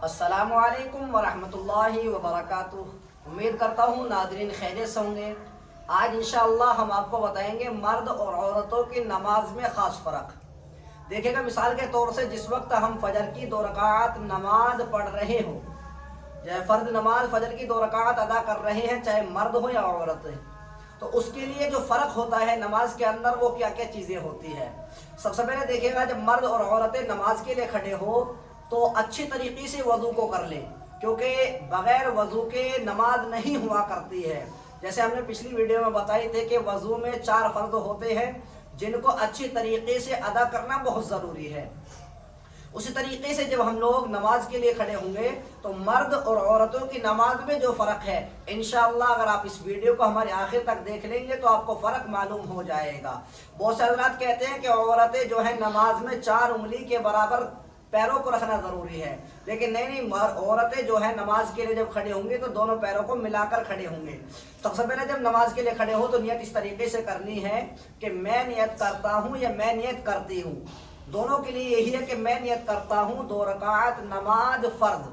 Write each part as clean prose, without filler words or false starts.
अस्सलाम वालेकुम वरहमतुल्लाहि वबरकातुह। उम्मीद करता हूँ नादरीन खैरियत से होंगे। आज इंशाअल्लाह हम आपको बताएंगे मर्द और औरतों की नमाज में ख़ास फ़र्क। देखिएगा, मिसाल के तौर से जिस वक्त हम फजर की 2 रकात नमाज पढ़ रहे हो, चाहे फ़र्द नमाज फजर की 2 रकात अदा कर रहे हैं, चाहे मर्द हो या औरत है, तो उसके लिए जो फ़र्क होता है नमाज के अंदर वो क्या क्या चीज़ें होती है। सबसे पहले देखिएगा, जब मर्द और औरतें नमाज के लिए खड़े हो तो अच्छी तरीके से वज़ू को कर लें, क्योंकि बग़ैर वज़ू के नमाज नहीं हुआ करती है। जैसे हमने पिछली वीडियो में बताए थे कि वज़ू में 4 फ़र्ज़ होते हैं जिनको अच्छी तरीके से अदा करना बहुत ज़रूरी है। उसी तरीके से जब हम लोग नमाज के लिए खड़े होंगे तो मर्द और औरतों की नमाज में जो फ़र्क है, इंशाअल्लाह अगर आप इस वीडियो को हमारे आखिर तक देख लेंगे तो आपको फ़र्क मालूम हो जाएगा। बहुत से हज़रात कहते हैं कि औरतें जो है नमाज में 4 उंगली के बराबर पैरों को रखना ज़रूरी है, लेकिन नहीं, औरतें जो है नमाज के लिए जब खड़े होंगे तो दोनों पैरों को मिलाकर खड़े होंगे। सबसे पहले जब नमाज के लिए खड़े हो तो नियत इस तरीके से करनी है कि मैं नियत करता हूँ या मैं नियत करती हूँ। दोनों के लिए यही है कि मैं नियत करता हूँ 2 रकात नमाज फ़र्ज,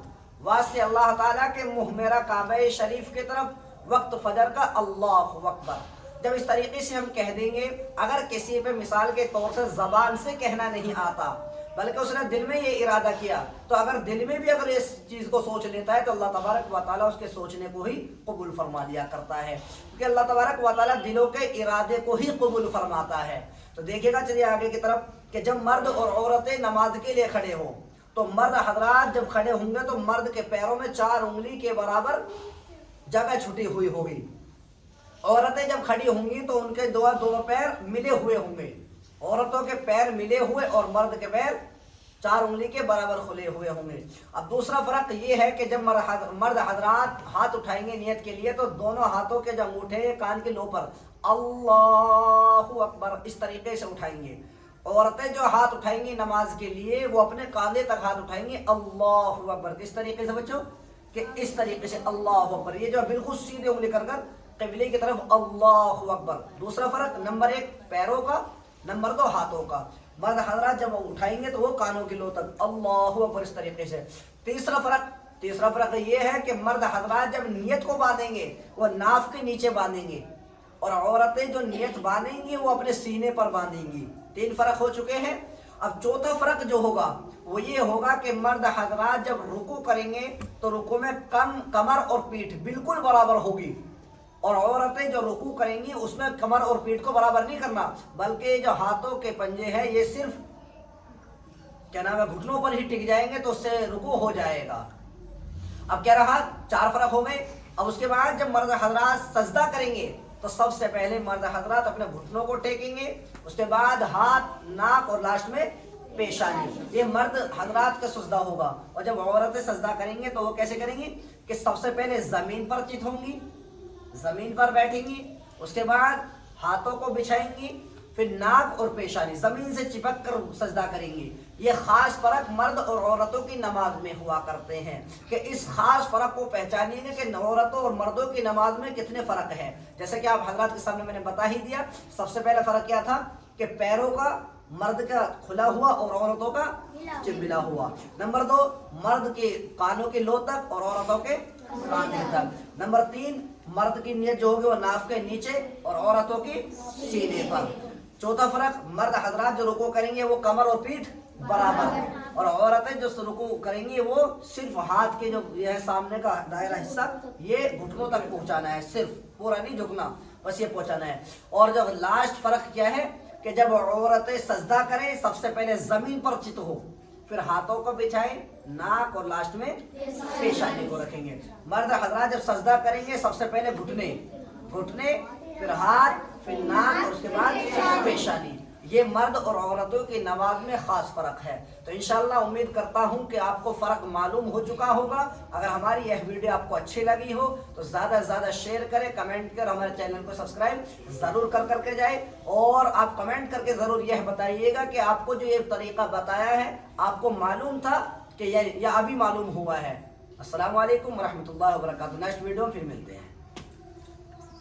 वास्ते अल्लाह ताला के मुँह मेरा काबे शरीफ की तरफ, वक्त फजर का अल्लाहु अकबर। जब इस तरीके से हम कह देंगे, अगर किसी पे मिसाल के तौर से ज़बान से कहना नहीं आता बल्कि उसने दिल में ये इरादा किया, तो अगर दिल में भी अगर इस चीज़ को सोच लेता है तो अल्लाह तबारक व तआला उसके सोचने को ही कबूल फरमा लिया करता है, क्योंकि अल्लाह तबारक व तआला दिलों के इरादे को ही कबूल फरमाता है। तो देखिएगा, चलिए आगे की तरफ कि जब मर्द और औरतें नमाज के लिए खड़े हो तो मर्द हजरात जब खड़े होंगे तो मर्द के पैरों में 4 उंगली के बराबर जगह छुटी हुई होगी। औरतें जब खड़ी होंगी तो उनके दोनों पैर मिले हुए होंगे। औरतों के पैर मिले हुए और मर्द के पैर 4 उंगली के बराबर खुले हुए होंगे। अब दूसरा फ़र्क ये है कि जब मर्द हजरात हाथ उठाएंगे नियत के लिए तो दोनों हाथों के जो अंगूठे कान के लो पर अल्लाहु अकबर इस तरीके से उठाएंगे। औरतें जो हाथ उठाएंगी नमाज के लिए वो अपने कांधे तक हाथ उठाएंगी अल्लाहु अकबर। किस तरीके से बच्चों? कि इस तरीके से अल्लाहु अकबर, ये जो बिल्कुल सीधे उंगली कर क़िबले की तरफ अल्लाहु अकबर। दूसरा फ़र्क नंबर 1 पैरों का, नंबर 2 हाथों का। मर्द हजरात जब उठाएंगे तो वो कानों की लो तक अल्लाहु अकबर इस तरीके से। तीसरा फ़र्क ये है कि मर्द हजरात जब नियत को बांधेंगे वो नाफ के नीचे बांधेंगे और औरतें जो नियत बांधेंगी वो अपने सीने पर बांधेंगी। 3 फ़र्क हो चुके हैं। अब चौथा फ़र्क जो होगा वो ये होगा कि मर्द हजरात जब रुकू करेंगे तो रुकू में कमर और पीठ बिल्कुल बराबर होगी, और औरतें जो रुकू करेंगी उसमें कमर और पीठ को बराबर नहीं करना, बल्कि जो हाथों के पंजे हैं ये सिर्फ क्या नाम है घुटनों पर ही टिक जाएंगे, तो उससे रुकू हो जाएगा। अब क्या रहा, 4 फ़र्क हो गए। अब उसके बाद जब मर्द हजरात सजदा करेंगे तो सबसे पहले मर्द हजरात अपने घुटनों को टेकेंगे, उसके बाद हाथ, नाक और लास्ट में पेशानी। ये मर्द हजरात का सजदा होगा। और जब औरतें सजदा करेंगे तो वो कैसे करेंगी कि सबसे पहले ज़मीन पर चित होंगी, ज़मीन पर बैठेंगी, उसके बाद हाथों को बिछाएंगी, फिर नाक और पेशानी ज़मीन से चिपक कर सजदा करेंगी। ये ख़ास फ़र्क मर्द और औरतों की नमाज में हुआ करते हैं कि इस ख़ास फ़र्क को पहचानिएगा कि औरतों और मर्दों की नमाज में कितने फ़र्क है। जैसे कि आप हजरात के सामने मैंने बता ही दिया। सबसे पहले फ़र्क क्या था कि पैरों का मर्द का खुला हुआ और औरतों का चिबिला हुआ। नंबर 2 मर्द के कानों के लो तक और औरतों के कांधे तक। नंबर 3 मर्द की नियत जो होगी वो नाफ के नीचे और औरतों की सीने पर। चौथा फ़र्क मर्द हजरात जो रुकू करेंगे वो कमर और पीठ बराबर, और औरतें जो रुकू करेंगी वो सिर्फ हाथ के जो ये है सामने का दायरा हिस्सा ये घुटनों तक पहुंचाना है, सिर्फ पूरा नहीं झुकना, बस ये पहुंचाना है। और जब लास्ट फ़र्क क्या है कि जब औरतें सजदा करें सबसे पहले ज़मीन पर चित हो, फिर हाथों को बिछाएं, नाक और लास्ट में पेशानी को रखेंगे। मर्द हजरात जब सजदा करेंगे सबसे पहले घुटने, फिर हाथ, फिर नाक और उसके बाद पेशानी। ये मर्द और औरतों की नमाज में ख़ास फ़र्क है। तो इंशाअल्लाह उम्मीद करता हूँ कि आपको फ़र्क मालूम हो चुका होगा। अगर हमारी यह वीडियो आपको अच्छी लगी हो तो ज़्यादा से ज़्यादा शेयर करें, कमेंट कर, हमारे चैनल को सब्सक्राइब ज़रूर करके जाए। और आप कमेंट करके ज़रूर यह बताइएगा कि आपको जो ये तरीक़ा बताया है आपको मालूम था कि यह अभी मालूम हुआ है। अस्सलामु अलैकुम वरहमतुल्लाहि वबरकातुहू। नेक्स्ट वीडियो में फिर मिलते हैं।